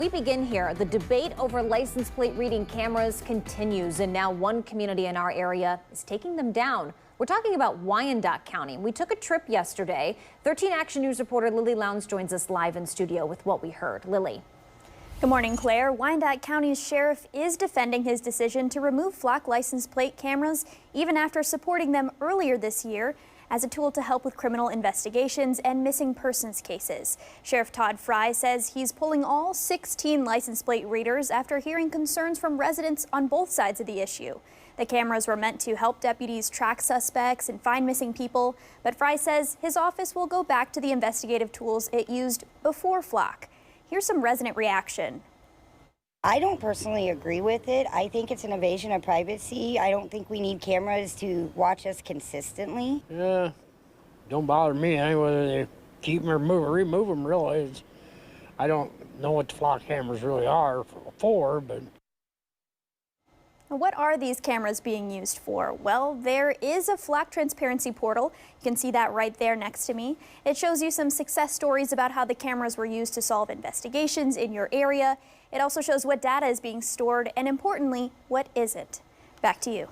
We begin here. The debate over license plate reading cameras continues, and now one community in our area is taking them down. We're talking about Wyandotte County. We took a trip yesterday. 13 Action News reporter Lily Lowndes joins us live in studio with what we heard. Lily. Good morning, Claire. Wyandotte County's sheriff is defending his decision to remove flock license plate cameras, even after supporting them earlier this year as a tool to help with criminal investigations and missing persons cases. Sheriff Todd Fry says he's pulling all 16 license plate readers after hearing concerns from residents on both sides of the issue. The cameras were meant to help deputies track suspects and find missing people, but Fry says his office will go back to the investigative tools it used before flock. Here's some resident reaction. I don't personally agree with it. I think it's an invasion of privacy. I don't think we need cameras to watch us consistently. Yeah, don't bother me whether they keep them or remove them, really. I don't know what the flock cameras really are for, but... What are these cameras being used for? Well, there is a flock transparency portal. You can see that right there next to me. It shows you some success stories about how the cameras were used to solve investigations in your area. It also shows what data is being stored and, importantly, what isn't. Back to you.